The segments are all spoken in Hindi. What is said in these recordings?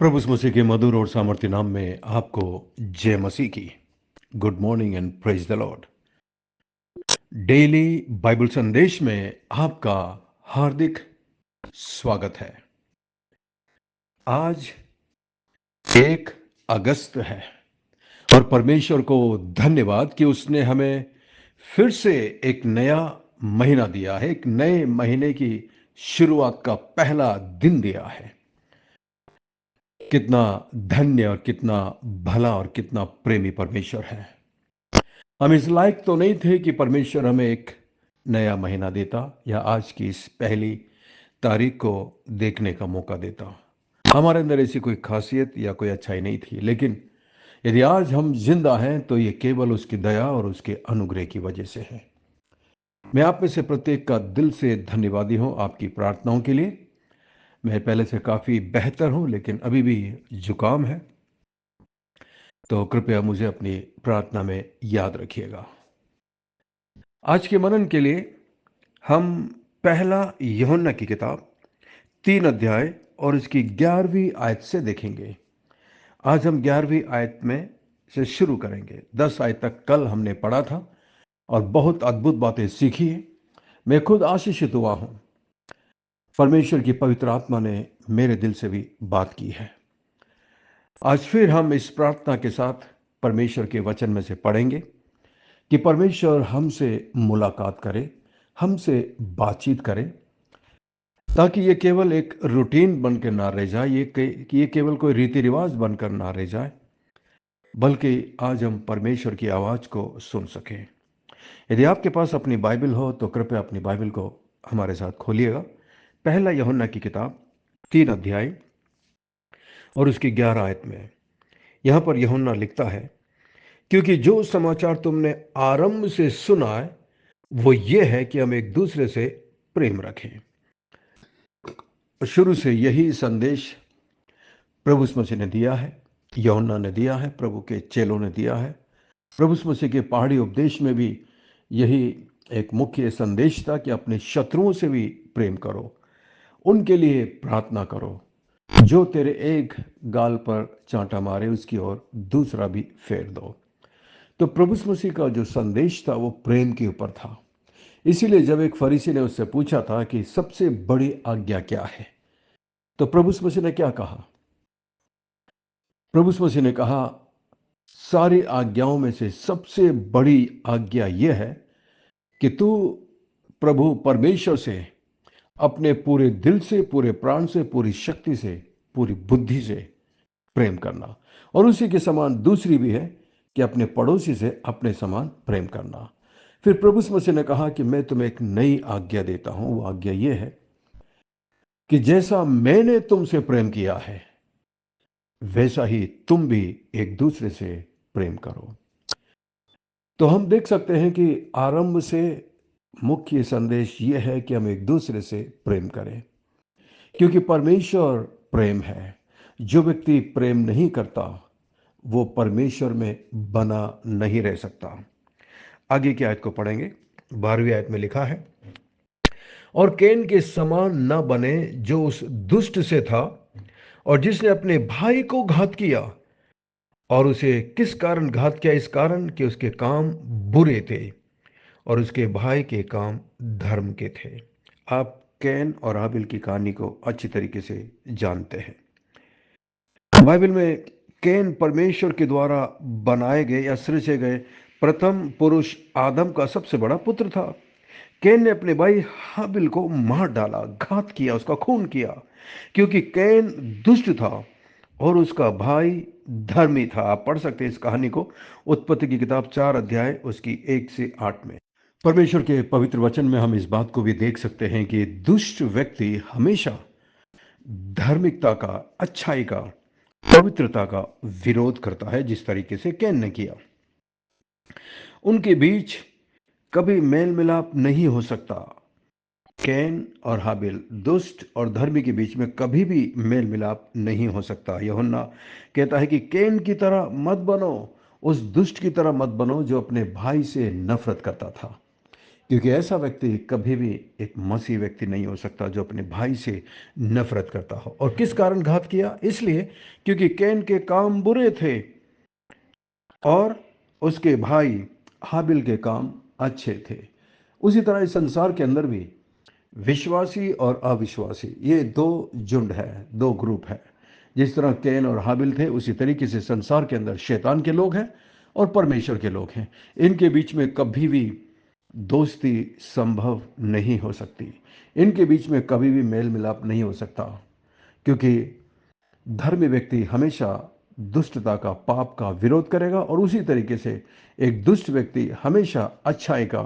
प्रभु यीशु मसीह के मधुर और सामर्थ्य नाम में आपको जय मसीह की good morning and praise the Lord. Daily Bible संदेश में आपका हार्दिक स्वागत है। आज 1 अगस्त है और परमेश्वर को धन्यवाद कि उसने हमें फिर से एक नया महीना दिया है। एक नए महीने की शुरुआत का पहला दिन दिया है। कितना धन्य और कितना भला और कितना प्रेमी परमेश्वर है। हम इस लायक तो नहीं थे कि परमेश्वर हमें एक नया महीना देता या आज की इस पहली तारीख को देखने का मौका देता। हमारे अंदर ऐसी कोई खासियत या कोई अच्छाई नहीं थी, लेकिन यदि आज हम जिंदा हैं तो ये केवल उसकी दया और उसके अनुग्रह की वजह से है। मैं आप में से प्रत्येक का दिल से धन्यवादी हूं आपकी प्रार्थनाओं के लिए। मैं पहले से काफ़ी बेहतर हूं, लेकिन अभी भी जुकाम है, तो कृपया मुझे अपनी प्रार्थना में याद रखिएगा। आज के मनन के लिए हम पहला यूहन्ना की किताब 3 अध्याय और इसकी 11वीं आयत से देखेंगे। आज हम 11वीं आयत में से शुरू करेंगे। 10 आयत तक कल हमने पढ़ा था और बहुत अद्भुत बातें सीखी है। मैं खुद आशीषित हुआ हूं। परमेश्वर की पवित्र आत्मा ने मेरे दिल से भी बात की है। आज फिर हम इस प्रार्थना के साथ परमेश्वर के वचन में से पढ़ेंगे कि परमेश्वर हमसे मुलाकात करे, हमसे बातचीत करे, ताकि ये केवल एक रूटीन बनकर ना रह जाए, ये केवल कोई रीति रिवाज बनकर ना रह जाए, बल्कि आज हम परमेश्वर की आवाज़ को सुन सकें। यदि आपके पास अपनी बाइबल हो तो कृपया अपनी बाइबल को हमारे साथ खोलिएगा। पहला यूहन्ना की किताब 3 अध्याय और उसकी 11 आयत में यहाँ पर यूहन्ना लिखता है, क्योंकि जो समाचार तुमने आरंभ से सुना है वो ये है कि हम एक दूसरे से प्रेम रखें। शुरू से यही संदेश प्रभु यीशु मसीह ने दिया है, यूहन्ना ने दिया है, प्रभु के चेलों ने दिया है। प्रभु यीशु मसीह के पहाड़ी उपदेश में भी यही एक मुख्य संदेश था कि अपने शत्रुओं से भी प्रेम करो, उनके लिए प्रार्थना करो, जो तेरे एक गाल पर चांटा मारे उसकी ओर दूसरा भी फेर दो। तो प्रभु यीशु मसीह का जो संदेश था वो प्रेम के ऊपर था। इसीलिए जब एक फरीसी ने उससे पूछा था कि सबसे बड़ी आज्ञा क्या है, तो प्रभु यीशु मसीह ने क्या कहा? प्रभु यीशु मसीह ने कहा, सारी आज्ञाओं में से सबसे बड़ी आज्ञा यह है कि तू प्रभु परमेश्वर से अपने पूरे दिल से, पूरे प्राण से, पूरी शक्ति से, पूरी बुद्धि से प्रेम करना, और उसी के समान दूसरी भी है कि अपने पड़ोसी से अपने समान प्रेम करना। फिर प्रभु यीशु मसीह ने कहा कि मैं तुम्हें एक नई आज्ञा देता हूं। वो आज्ञा यह है कि जैसा मैंने तुमसे प्रेम किया है वैसा ही तुम भी एक दूसरे से प्रेम करो। तो हम देख सकते हैं कि आरंभ से मुख्य संदेश यह है कि हम एक दूसरे से प्रेम करें, क्योंकि परमेश्वर प्रेम है। जो व्यक्ति प्रेम नहीं करता वो परमेश्वर में बना नहीं रह सकता। आगे की आयत को पढ़ेंगे। 12वीं आयत में लिखा है, और कैन के समान न बने जो उस दुष्ट से था और जिसने अपने भाई को घात किया। और उसे किस कारण घात किया? इस कारण कि उसके काम बुरे थे और उसके भाई के काम धर्म के थे। आप कैन और हाबिल की कहानी को अच्छी तरीके से जानते हैं। बाइबल में कैन परमेश्वर के द्वारा बनाए गए या सृजे गए प्रथम पुरुष आदम का सबसे बड़ा पुत्र था। कैन ने अपने भाई हाबिल को मार डाला, घात किया, उसका खून किया, क्योंकि कैन दुष्ट था और उसका भाई धर्मी था। आप पढ़ सकते हैं इस कहानी को उत्पत्ति की किताब 4 अध्याय उसकी 1 से 8 में। परमेश्वर के पवित्र वचन में हम इस बात को भी देख सकते हैं कि दुष्ट व्यक्ति हमेशा धार्मिकता का, अच्छाई का, पवित्रता का विरोध करता है, जिस तरीके से कैन ने किया। उनके बीच कभी मेल मिलाप नहीं हो सकता। कैन और हाबिल, दुष्ट और धर्मी के बीच में कभी भी मेल मिलाप नहीं हो सकता। यूहन्ना कहता है कि कैन की तरह मत बनो, उस दुष्ट की तरह मत बनो जो अपने भाई से नफरत करता था। क्योंकि ऐसा व्यक्ति कभी भी एक मसीह व्यक्ति नहीं हो सकता जो अपने भाई से नफरत करता हो। और किस कारण घात किया? इसलिए क्योंकि कैन के काम बुरे थे और उसके भाई हाबिल के काम अच्छे थे। उसी तरह इस संसार के अंदर भी विश्वासी और अविश्वासी, ये दो झुंड है, दो ग्रुप है। जिस तरह कैन और हाबिल थे, उसी तरीके से संसार के अंदर शैतान के लोग हैं और परमेश्वर के लोग हैं। इनके बीच में कभी भी दोस्ती संभव नहीं हो सकती। इनके बीच में कभी भी मेल मिलाप नहीं हो सकता, क्योंकि धर्मी व्यक्ति हमेशा दुष्टता का, पाप का विरोध करेगा और उसी तरीके से एक दुष्ट व्यक्ति हमेशा अच्छाई का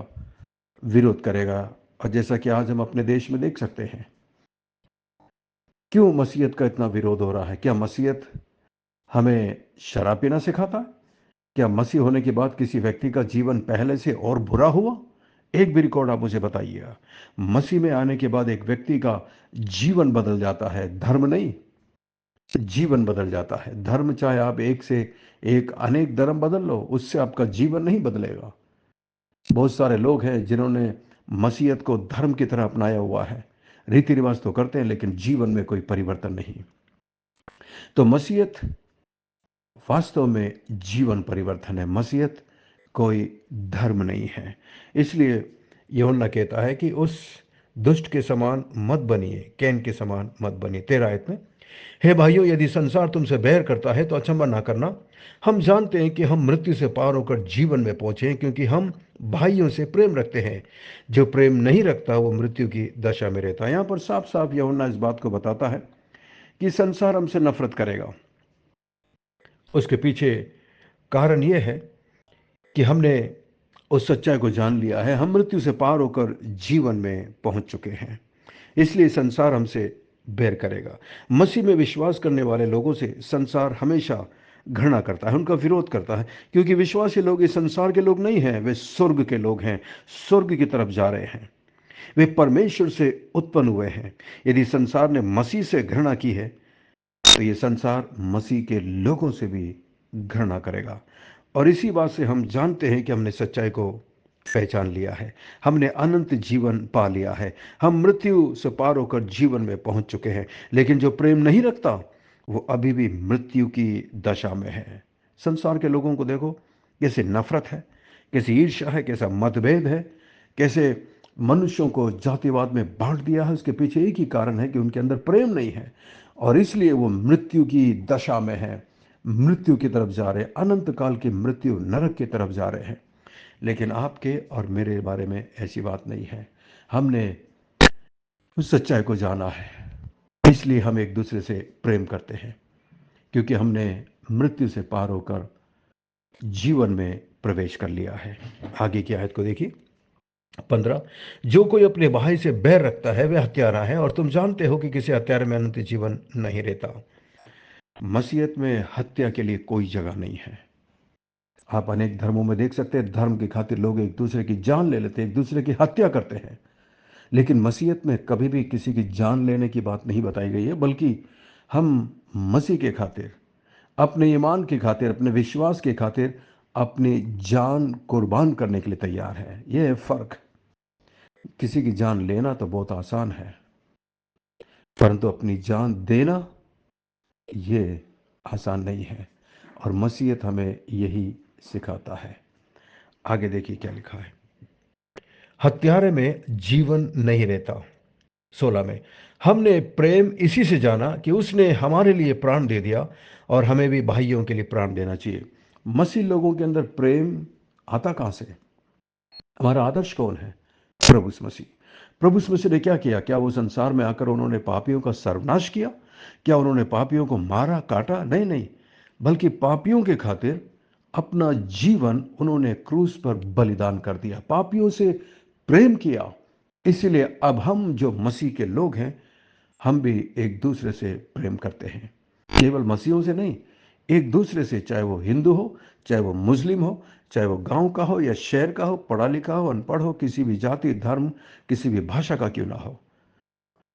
विरोध करेगा। और जैसा कि आज हम अपने देश में देख सकते हैं, क्यों मसीहत का इतना विरोध हो रहा है? क्या मसीहत हमें शराब पीना सिखाता है? क्या मसीह होने के बाद किसी व्यक्ति का जीवन पहले से और बुरा हुआ? एक भी रिकॉर्ड आप मुझे बताइएगा। मसीह में आने के बाद एक व्यक्ति का जीवन बदल जाता है, धर्म नहीं, जीवन बदल जाता है। धर्म चाहे आप एक से एक अनेक धर्म बदल लो, उससे आपका जीवन नहीं बदलेगा। बहुत सारे लोग हैं जिन्होंने मसीहत को धर्म की तरह अपनाया हुआ है, रीति रिवाज तो करते हैं लेकिन जीवन में कोई परिवर्तन नहीं। तो मसीहत वास्तव में जीवन परिवर्तन है। मसीहत कोई धर्म नहीं है। इसलिए यूहन्ना कहता है कि उस दुष्ट के समान मत बनिए, कैन के समान मत बनिए। 13 आयत में, हे भाइयों, यदि संसार तुमसे बैर करता है तो अचंभा ना करना। हम जानते हैं कि हम मृत्यु से पार होकर जीवन में पहुंचे हैं, क्योंकि हम भाइयों से प्रेम रखते हैं। जो प्रेम नहीं रखता वो मृत्यु की दशा में रहता है। यहाँ पर साफ साफ यूहन्ना इस बात को बताता है कि संसार हमसे नफरत करेगा। उसके पीछे कारण यह है कि हमने उस सच्चाई को जान लिया है, हम मृत्यु से पार होकर जीवन में पहुंच चुके हैं। इसलिए संसार हमसे बैर करेगा। मसीह में विश्वास करने वाले लोगों से संसार हमेशा घृणा करता है, उनका विरोध करता है, क्योंकि विश्वासी लोग इस संसार के लोग नहीं हैं, वे स्वर्ग के लोग हैं, स्वर्ग की तरफ जा रहे हैं। वे परमेश्वर से उत्पन्न हुए हैं। यदि संसार ने मसीह से घृणा की है तो ये संसार मसीह के लोगों से भी घृणा करेगा। और इसी बात से हम जानते हैं कि हमने सच्चाई को पहचान लिया है, हमने अनंत जीवन पा लिया है, हम मृत्यु से पार होकर जीवन में पहुंच चुके हैं। लेकिन जो प्रेम नहीं रखता वो अभी भी मृत्यु की दशा में है। संसार के लोगों को देखो, कैसे नफरत है, कैसे ईर्ष्या है, कैसा मतभेद है, कैसे मनुष्यों को जातिवाद में बांट दिया है। उसके पीछे एक ही कारण है कि उनके अंदर प्रेम नहीं है, और इसलिए वो मृत्यु की दशा में है, मृत्यु की तरफ जा रहे हैं, अनंत काल की मृत्यु, नरक की तरफ जा रहे हैं। लेकिन आपके और मेरे बारे में ऐसी बात नहीं है। हमने उस सच्चाई को जाना है, इसलिए हम एक दूसरे से प्रेम करते हैं, क्योंकि हमने मृत्यु से पार होकर जीवन में प्रवेश कर लिया है। आगे की आयत को देखिए, 15, जो कोई अपने भाई से बैर रखता है वह हत्यारा है, और तुम जानते हो कि किसी हत्यारे में अनंत जीवन नहीं रहता। मसीहत में हत्या के लिए कोई जगह नहीं है। आप अनेक धर्मों में देख सकते हैं, धर्म की खातिर लोग एक दूसरे की जान ले लेते हैं, एक दूसरे की हत्या करते हैं। लेकिन मसीहत में कभी भी किसी की जान लेने की बात नहीं बताई गई है, बल्कि हम मसीह के खातिर, अपने ईमान की खातिर, अपने विश्वास के खातिर अपनी जान कुर्बान करने के लिए तैयार है। यह है फर्क। किसी की जान लेना तो बहुत आसान है, परंतु अपनी जान देना ये आसान नहीं है। और मसीहत हमें यही सिखाता है। आगे देखिए क्या लिखा है, हत्यारे में जीवन नहीं रहता। 16 में, हमने प्रेम इसी से जाना कि उसने हमारे लिए प्राण दे दिया, और हमें भी भाइयों के लिए प्राण देना चाहिए। मसीह लोगों के अंदर प्रेम आता कहां से? हमारा आदर्श कौन है? प्रभु यीशु मसीह। प्रभु यीशु मसीह ने क्या किया? क्या वो संसार में आकर उन्होंने पापियों का सर्वनाश किया? क्या उन्होंने पापियों को मारा, काटा? नहीं नहीं, बल्कि पापियों के खातिर अपना जीवन उन्होंने क्रूस पर बलिदान कर दिया, पापियों से प्रेम किया। इसीलिए अब हम जो मसीह के लोग हैं, हम भी एक दूसरे से प्रेम करते हैं। केवल मसीहों से नहीं, एक दूसरे से, चाहे वो हिंदू हो, चाहे वो मुस्लिम हो, चाहे वो गांव का हो या शहर का हो, पढ़ा लिखा हो, अनपढ़ हो, किसी भी जाति, धर्म, किसी भी भाषा का क्यों ना हो,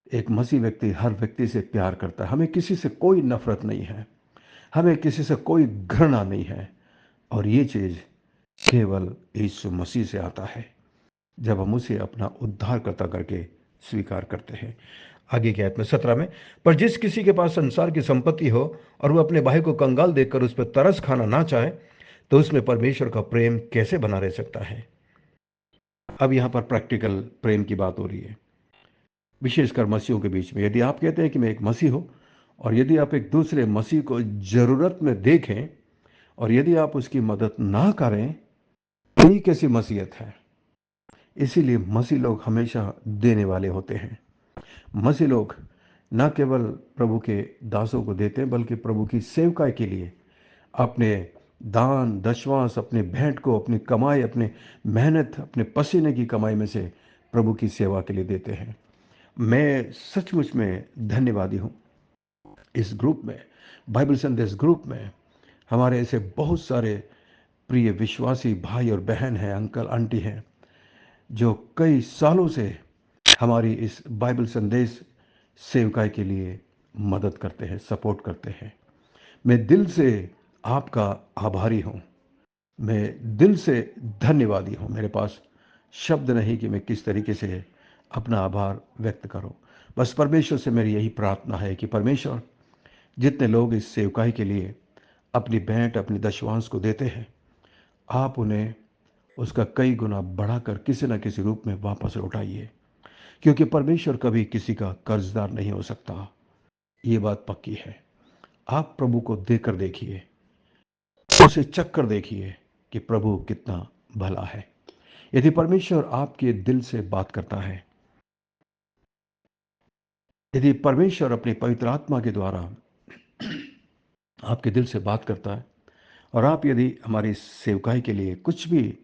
एक मसीह व्यक्ति हर व्यक्ति से प्यार करता है। हमें किसी से कोई नफरत नहीं है, हमें किसी से कोई घृणा नहीं है। और ये चीज केवल यीशु मसीह से आता है। जब हम उसे अपना उद्धारकर्ता करके स्वीकार करते हैं। आगे की आयत में 17 में, पर जिस किसी के पास संसार की संपत्ति हो और वह अपने भाई को कंगाल देखकर उस पर तरस खाना ना चाहे, तो उसमें परमेश्वर का प्रेम कैसे बना रह सकता है। अब यहां पर प्रैक्टिकल प्रेम की बात हो रही है, विशेषकर मसीहों के बीच में। यदि आप कहते हैं कि मैं एक मसीह हूं, और यदि आप एक दूसरे मसीह को जरूरत में देखें और यदि आप उसकी मदद ना करें, तो ये कैसी मसीहत है। इसीलिए मसीह लोग हमेशा देने वाले होते हैं। मसीह लोग न केवल प्रभु के दासों को देते हैं, बल्कि प्रभु की सेवकाई के लिए अपने दान दशवांश, अपने भेंट को, अपनी कमाई, अपने मेहनत, अपने पसीने की कमाई में से प्रभु की सेवा के लिए देते हैं। मैं सचमुच में धन्यवादी हूँ। इस ग्रुप में, बाइबल संदेश ग्रुप में, हमारे ऐसे बहुत सारे प्रिय विश्वासी भाई और बहन हैं, अंकल आंटी हैं, जो कई सालों से हमारी इस बाइबल संदेश सेवकाई के लिए मदद करते हैं, सपोर्ट करते हैं। मैं दिल से आपका आभारी हूँ। मैं दिल से धन्यवादी हूँ। मेरे पास शब्द नहीं कि मैं किस तरीके से अपना आभार व्यक्त करूँ। बस परमेश्वर से मेरी यही प्रार्थना है कि परमेश्वर, जितने लोग इस सेवकाई के लिए अपनी भेंट, अपनी दशवांश को देते हैं, आप उन्हें उसका कई गुना बढ़ाकर किसी न किसी रूप में वापस लौटाइए, क्योंकि परमेश्वर कभी किसी का कर्जदार नहीं हो सकता। ये बात पक्की है। आप प्रभु को देकर देखिए, उसे चक्कर देखिए कि प्रभु कितना भला है। यदि परमेश्वर आपके दिल से बात करता है, यदि परमेश्वर अपनी पवित्र आत्मा के द्वारा आपके दिल से बात करता है, और आप यदि हमारी सेवकाई के लिए कुछ भी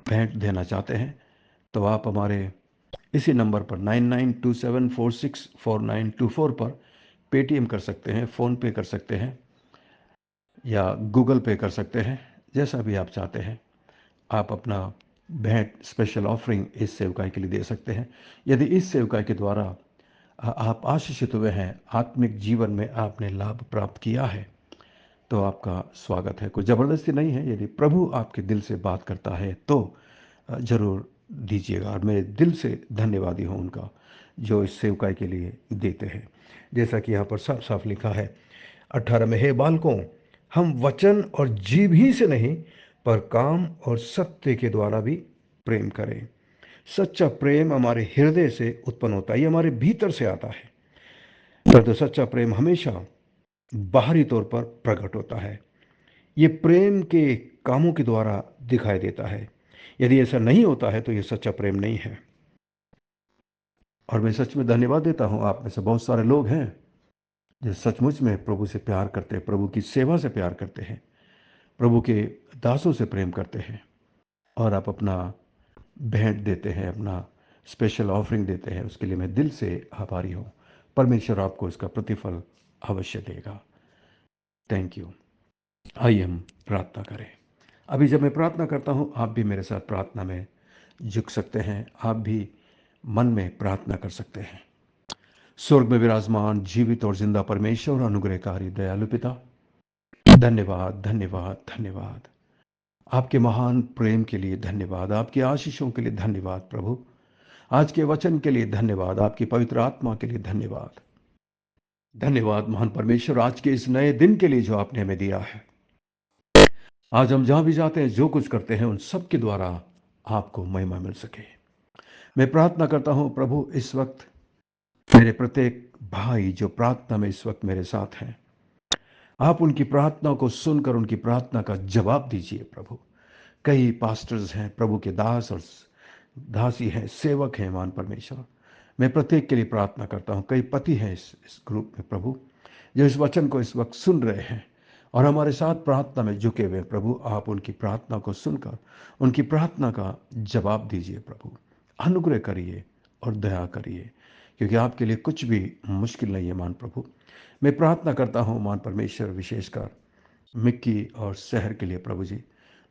भेंट देना चाहते हैं, तो आप हमारे इसी नंबर पर 9927464924 पर पेटीएम कर सकते हैं, फ़ोन पे कर सकते हैं, या गूगल पे कर सकते हैं। जैसा भी आप चाहते हैं, आप अपना भेंट, स्पेशल ऑफरिंग इस सेवकाई के लिए दे सकते हैं। यदि इस सेवकाई के द्वारा आप आशीषित हुए हैं, आत्मिक जीवन में आपने लाभ प्राप्त किया है, तो आपका स्वागत है। कोई ज़बरदस्ती नहीं है। यदि प्रभु आपके दिल से बात करता है तो ज़रूर दीजिएगा। और मैं दिल से धन्यवादी हूँ उनका, जो इस सेवकाई के लिए देते हैं। जैसा कि यहाँ पर साफ साफ लिखा है 18 में, हे बालकों, हम वचन और जीभ ही से नहीं, पर काम और सत्य के द्वारा भी प्रेम करें। सच्चा प्रेम हमारे हृदय से उत्पन्न होता है, ये हमारे भीतर से आता है। परंतु सच्चा प्रेम हमेशा बाहरी तौर पर प्रकट होता है। ये प्रेम के कामों के द्वारा दिखाई देता है। यदि ऐसा नहीं होता है तो ये सच्चा प्रेम नहीं है। और मैं सच में धन्यवाद देता हूँ, आप में से बहुत सारे लोग हैं जो सचमुच में प्रभु से प्यार करते हैं, प्रभु की सेवा से प्यार करते हैं, प्रभु के दासों से प्रेम करते हैं, और आप अपना भेंट देते हैं, अपना स्पेशल ऑफरिंग देते हैं। उसके लिए मैं दिल से आभारी हूँ। परमेश्वर आपको इसका प्रतिफल अवश्य देगा। Thank you. आइए हम प्रार्थना करें। अभी जब मैं प्रार्थना करता हूँ, आप भी मेरे साथ प्रार्थना में झुक सकते हैं। आप भी मन में प्रार्थना कर सकते हैं। स्वर्ग में विराजमान जीवित और जिंदा परमेश्वर, अनुग्रहकारी दयालु पिता, धन्यवाद धन्यवाद धन्यवाद। आपके महान प्रेम के लिए धन्यवाद, आपकी आशीषों के लिए धन्यवाद प्रभु, आज के वचन के लिए धन्यवाद, आपकी पवित्र आत्मा के लिए धन्यवाद। धन्यवाद महान परमेश्वर, आज के इस नए दिन के लिए जो आपने हमें दिया है। आज हम जहां भी जाते हैं, जो कुछ करते हैं, उन सब के द्वारा आपको महिमा मिल सके। मैं प्रार्थना करता हूं प्रभु, इस वक्त मेरे प्रत्येक भाई जो प्रार्थना में इस वक्त मेरे साथ हैं, आप उनकी प्रार्थना को सुनकर उनकी प्रार्थना का जवाब दीजिए प्रभु। कई पास्टर्स हैं प्रभु के दास और दासी हैं, सेवक हैं मान परमेश्वर। मैं प्रत्येक के लिए प्रार्थना करता हूँ। कई पति हैं इस ग्रुप में प्रभु, जो इस वचन को इस वक्त सुन रहे हैं और हमारे साथ प्रार्थना में झुके हुए प्रभु। आप उनकी प्रार्थना को सुनकर उनकी प्रार्थना का जवाब दीजिए प्रभु। अनुग्रह करिए और दया करिए, क्योंकि आपके लिए कुछ भी मुश्किल नहीं है मान प्रभु। मैं प्रार्थना करता हूँ मान परमेश्वर, विशेषकर मिक्की और शहर के लिए प्रभु जी,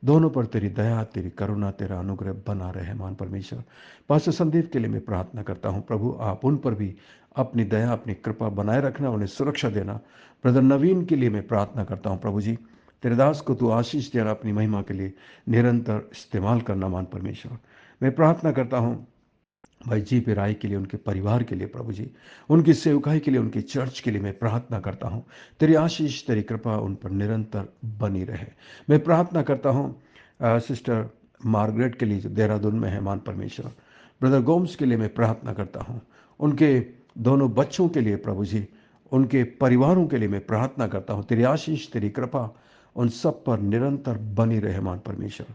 दोनों पर तेरी दया, तेरी करुणा, तेरा अनुग्रह बना रहे मान परमेश्वर। पास्टर संदीप के लिए मैं प्रार्थना करता हूँ प्रभु, आप उन पर भी अपनी दया, अपनी कृपा बनाए रखना, उन्हें सुरक्षा देना। ब्रदर नवीन के लिए मैं प्रार्थना करता हूँ प्रभु जी, तेरे दास को तू आशीष देना, अपनी महिमा के लिए निरंतर इस्तेमाल करना मान परमेश्वर। मैं प्रार्थना करता हूँ भाई जी पे राय के लिए, उनके परिवार के लिए प्रभु जी, उनकी सेवकाई के लिए, उनकी चर्च के लिए मैं प्रार्थना करता हूँ। तेरी आशीष, तेरी कृपा उन पर निरंतर बनी रहे। मैं प्रार्थना करता हूँ सिस्टर मार्गरेट के लिए जो देहरादून में है, मान परमेश्वर। ब्रदर गोम्स के लिए मैं प्रार्थना करता हूँ, उनके दोनों बच्चों के लिए प्रभु जी, उनके परिवारों के लिए मैं प्रार्थना करता हूँ। तेरी आशीष, तेरी कृपा उन सब पर निरंतर बनी रहे मान परमेश्वर।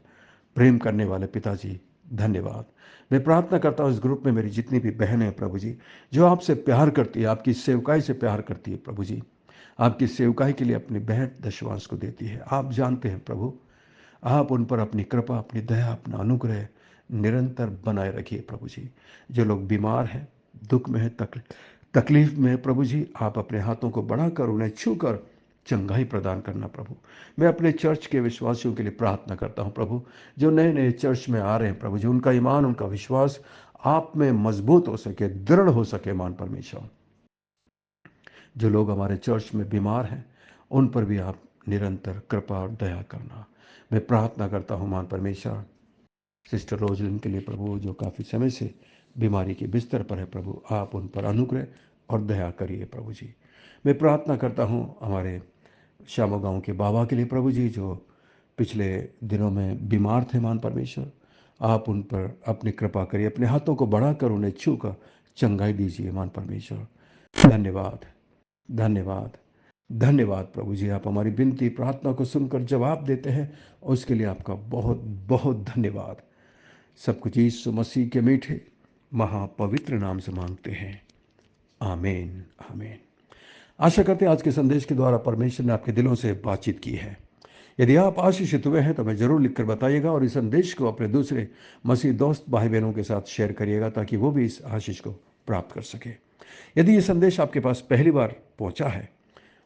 प्रेम करने वाले पिताजी धन्यवाद। मैं प्रार्थना करता हूँ इस ग्रुप में मेरी जितनी भी बहनें हैं प्रभु जी, जो आपसे प्यार करती है, आपकी सेवकाई से प्यार करती है प्रभु जी, आपकी सेवकाई के लिए अपनी बहन दशवांश को देती है। आप जानते हैं प्रभु, आप उन पर अपनी कृपा, अपनी दया, अपना अनुग्रह निरंतर बनाए रखिए प्रभु जी। जो लोग बीमार हैं, दुख में हैं, तकलीफ में है प्रभु जी, आप अपने हाथों को बढ़ाकर उन्हें छूकर चंगाई प्रदान करना प्रभु। मैं अपने चर्च के विश्वासियों के लिए प्रार्थना करता हूँ प्रभु, जो नए नए चर्च में आ रहे हैं प्रभु जी, उनका ईमान, उनका विश्वास आप में मजबूत हो सके, दृढ़ हो सके मान परमेश्वर। जो लोग हमारे चर्च में बीमार हैं, उन पर भी आप निरंतर कृपा और दया करना। मैं प्रार्थना करता हूँ मान परमेश्वर सिस्टर रोजलिन के लिए प्रभु, जो काफ़ी समय से बीमारी के बिस्तर पर है प्रभु, आप उन पर अनुग्रह और दया करिए प्रभु जी। मैं प्रार्थना करता हूँ हमारे श्यामो गांव के बाबा के लिए प्रभु जी, जो पिछले दिनों में बीमार थे मान परमेश्वर। आप उन पर अपनी कृपा करिए, अपने हाथों को बढ़ाकर उन्हें छूकर चंगाई दीजिए मान परमेश्वर। धन्यवाद, धन्यवाद, धन्यवाद प्रभु जी। आप हमारी विनती प्रार्थना को सुनकर जवाब देते हैं, उसके लिए आपका बहुत बहुत धन्यवाद। सब कुछ यीशु मसीह के मीठे महापवित्र नाम से मांगते हैं, आमीन, आमीन। आशा करते हैं आज के संदेश के द्वारा परमेश्वर ने आपके दिलों से बातचीत की है। यदि आप आशीषित हुए हैं तो हमें जरूर लिखकर बताइएगा, और इस संदेश को अपने दूसरे मसीह दोस्त भाई बहनों के साथ शेयर करिएगा, ताकि वो भी इस आशीष को प्राप्त कर सके। यदि ये संदेश आपके पास पहली बार पहुंचा है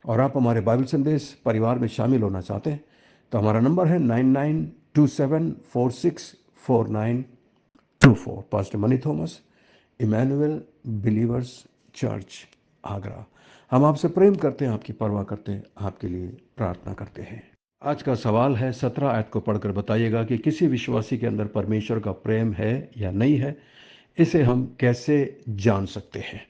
और आप हमारे बाइबल संदेश परिवार में शामिल होना चाहते हैं, तो हमारा नंबर है 9927464924। Pastor Mani Thomas, Emmanuel believers church, Agra. हम आपसे प्रेम करते हैं, आपकी परवाह करते हैं, आपके लिए प्रार्थना करते हैं। आज का सवाल है, 17 आयत को पढ़कर बताइएगा कि किसी विश्वासी के अंदर परमेश्वर का प्रेम है या नहीं है, इसे हम कैसे जान सकते हैं।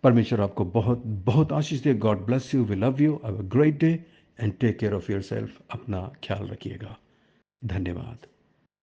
परमेश्वर आपको बहुत बहुत आशीष दे। God bless you, we love you, have a great day and take care of yourself. अपना ख्याल रखिएगा। धन्यवाद।